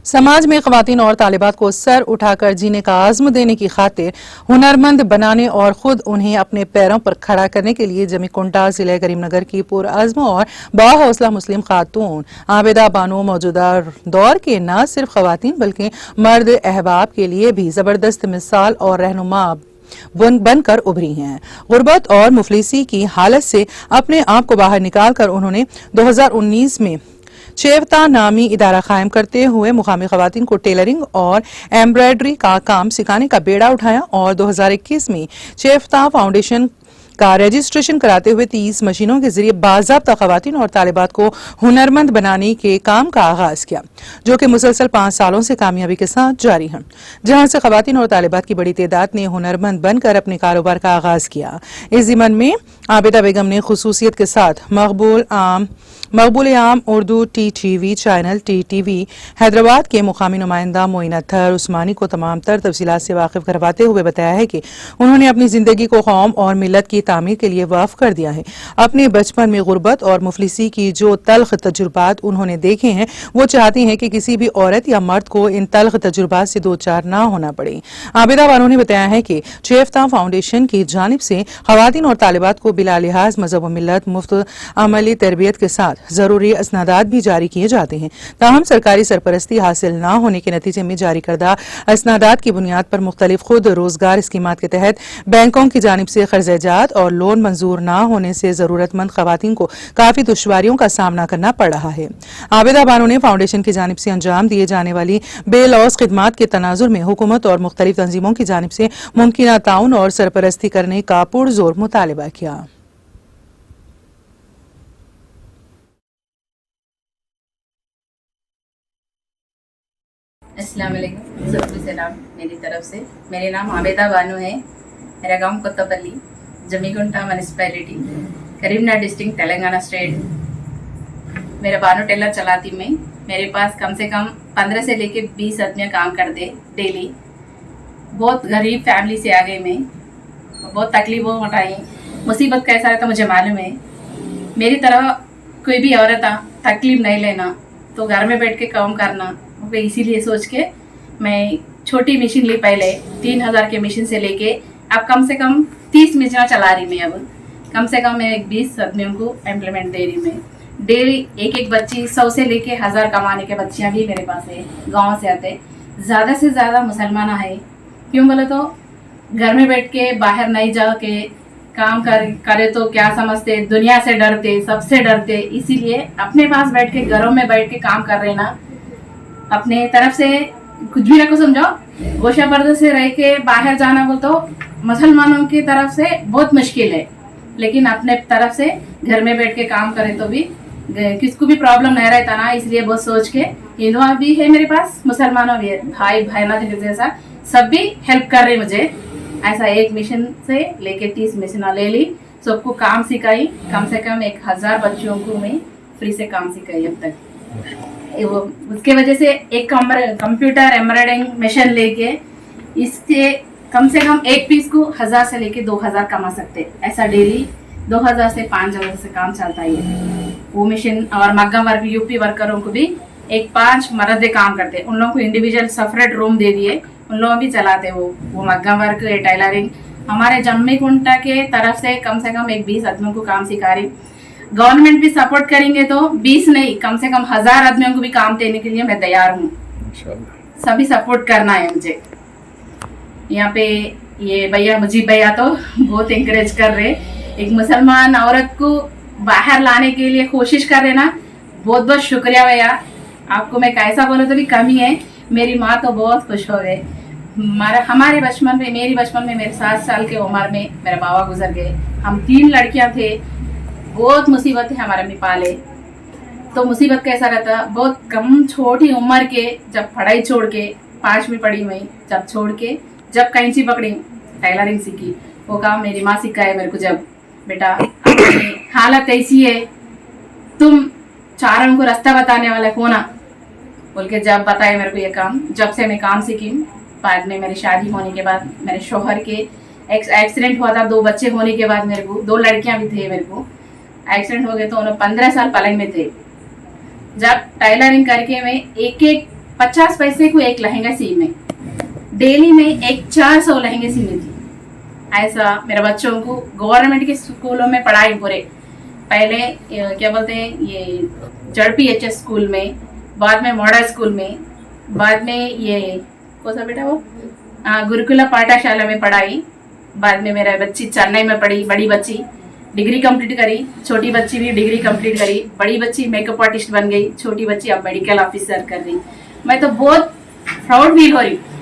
समाज में ख्वातीन और तालिबात को सर उठाकर जीने का आज़्म देने की खातिर हुनरमंद बनाने और खुद उन्हें अपने पैरों पर खड़ा करने के लिए जमीकुंटा जिले करीमनगर की पुरअज़्म और बाहौसला मुस्लिम खातून आबिदा बानो मौजूदा दौर के न सिर्फ ख्वातीन बल्कि मर्द अहबाब के लिए भी ज़बरदस्त मिसाल और रहनुमा बनकर उभरी हैं। गुर्बत और मुफलिसी की हालत से अपने आप को बाहर निकाल कर उन्होंने 2019 में चेवता नामी इदारा कायम करते हुए मुकामी खवातीन को टेलरिंग और एम्ब्रॉयडरी का काम सिखाने का बेड़ा उठाया और 2021 में चेवता फाउंडेशन का रजिस्ट्रेशन कराते हुए 30 मशीनों के जरिए बाज़ाब्ता खवातीन और तालिबात को हुनरमंद बनाने के काम का आगाज किया, जो कि मुसलसल 5 सालों से कामयाबी के साथ जारी है, जहां से खवातीन और तालिबात की बड़ी तादाद ने हुनरमंद बनकर अपने कारोबार का आगाज किया। इस ज़िमन में आबिदा बेगम ने खुसूसियत के साथ मकबूल आम Urdu TTV channel TTV Hyderabad के मुकामी नुमाइंदा मोइन अत्तर उस्मानी को तमाम तर तफसीलात से वाकिफ करवाते हुए बताया है कि उन्होंने अपनी जिंदगी को कौम और मिलत की तामीर के लिए वक्फ कर दिया है। अपने बचपन में गुर्बत और मुफलिसी की जो तल्ख तजुर्बात उन्होंने देखे हैं, वो चाहती हैं कि किसी भी औरत या मर्द को इन तल्ख तजुर्बात से दो चार ना होना पड़े। आबिदा बानो ने बताया है कि चेवता फाउंडेशन की जानिब से खवातीन और तालिबात को बिला लिहाज मजहब व मिलत मुफ्त अमली तरबियत के साथ जरूरी असनादात भी जारी किए जाते हैं। ताहम सरकारी सरपरस्ती हासिल न होने के नतीजे में जारी करदा असनादात की बुनियाद पर मुख्तलिफ खुद रोजगार स्कीमात के तहत बैंकों की जानिब से कर्ज़जात और लोन मंजूर न होने से जरूरतमंद खवातीन को काफी दुश्वारियों का सामना करना पड़ रहा है। आबिदा बानो ने फाउंडेशन की जानिब से अंजाम दिए जाने वाली बेलौस खिदमात के तनाजुर में हुकूमत और मुख्तलिफ तंजीमों की जानिब से मुमकिन ताउन और सरपरस्ती करने का पुरजोर मुतालिबा किया। अस्सलाम वालेकुम, सबको सलाम मेरी तरफ से। मेरे नाम आबिदा बानो है। मेरा गांव Kothapalli, Jammikunta municipality, Karimnagar district, Telangana state. मेरा बानो टेलर चलाती मैं। मेरे पास कम से कम 15 से लेके 20 आदमी काम करते डेली। बहुत गरीब फैमिली से आ गई मैं, बहुत तकलीफों उठाई। मुसीबत कैसा रहता मुझे मालूम है। मेरी तरह कोई भी औरत तकलीफ नहीं लेना, तो घर में बैठ के काम करना, इसीलिए सोच के मैं छोटी मशीन ली। पहले 3000 के मशीन से लेके अब कम से कम 30 मशीन चला रही मैं। अब कम से कम मैं 20 आदमियों को एम्प्लॉयमेंट दे रही मैं। डेली एक बच्ची 100 से लेके 1000 कमाने के बच्चियां भी मेरे पास है। गांव से आते, ज़्यादा से ज़्यादा मुसलमान है। क्यों बोले तो घर में बैठ के बाहर नहीं जा के काम करे तो क्या समझते, दुनिया से डरते, सबसे डरते। इसीलिए अपने पास बैठ के घरों में बैठ के काम कर रहे ना, अपने तरफ से कुछ भी ना को समझाओ। गोशा पर्दे से रह के बाहर जाना बोल तो मुसलमानों की तरफ से बहुत मुश्किल है, लेकिन अपने तरफ से घर में बैठ के काम करें तो भी किसको भी प्रॉब्लम नहीं रहता ना। इसलिए बहुत सोच के हिंदुआ भी है मेरे पास, मुसलमानों भी है, भाई भाईना जैसा सब भी हेल्प कर रहे मुझे। ऐसा एक मिशन से लेके 30 मिशन ले ली, सबको काम सिखाई। कम से कम 1000 बच्चों को मैं फ्री से काम सिखाई अब तक। उसके वजह से एक कंप्यूटर एम्ब्रॉयडरिंग मशीन लेके इससे कम से कम एक पीस को 1000 से लेके 2000 कमा सकते। ऐसा डेली 2000 से 5000 से काम चलता है वो मशीन। और मग्गम वर्क यूपी वर्करों को भी 5 मर्द काम करते, उन लोगों को इंडिविजुअल सेपरेट रूम दे दिए, उन लोग भी चलाते वो मग्गम वर्क टेलरिंग। हमारे जमीकुंटा के तरफ से कम 20 आदमियों को काम सिखा रही। गवर्नमेंट भी सपोर्ट करेंगे तो 20 नहीं, कम से कम 1000 आदमियों को भी काम देने के लिए मैं तैयार हूँ। सभी सपोर्ट करना है मुझे। यहाँ पे ये भैया, मुझे भैया तो बहुत इंकरेज कर रहे। एक मुसलमान औरत को बाहर लाने के लिए कोशिश कर रहे ना, बहुत बहुत शुक्रिया भैया। आपको मैं कैसा बोलूँ तो भी कमी है। मेरी माँ तो बहुत खुश हो गए। मेरी बचपन में मेरे 7 साल के उम्र में मेरा बाबा गुजर गए। हम 3 लड़कियां थे। बहुत मुसीबत है हमारे में पाले। तो मुसीबत कैसा रहता, बहुत कम छोटी उम्र के जब पढ़ाई छोड़ के 5वीं पढ़ी मैं, जब छोड़ के जब कैंची पकड़ी टेलरिंग सीखी। वो काम मेरी माँ सिखाए मेरे को। जब बेटा हालत ऐसी है, तुम चारों को रास्ता बताने वाला कौन आ बोल के जब बताए मेरे को ये काम। जब से मैं काम सीखी। बाद में मेरी शादी होने के बाद मेरे शोहर के एक्सीडेंट हुआ था। 2 बच्चे होने के बाद मेरे को 2 लड़कियां भी थे। मेरे को एक्सीडेंट हो गए तो उन्होंने 15 साल पलंग में थे। जब टाइलरिंग करके मैं एक 50 पैसे को एक लहंगा सी में, डेली में एक 400 लहंगे सीने थी। ऐसा मेरे बच्चों को गवर्नमेंट के स्कूलों में पढ़ाई पूरे, पहले क्या बोलते हैं ये JPHS स्कूल में, बाद में मॉडल स्कूल में, बाद में ये कौन सा बेटा वो गुरुकुला पाठशाला में पढ़ाई। बाद में मेरा बच्ची चेन्नई में पढ़ी, बड़ी बच्ची डिग्री कंप्लीट करी, छोटी बच्ची भी डिग्री कंप्लीट करी, बड़ी बच्ची मेकअप आर्टिस्ट बन गई, छोटी बच्ची अब मेडिकल ऑफिसर कर रही। मैं तो बहुत प्राउड फील हो रही हूँ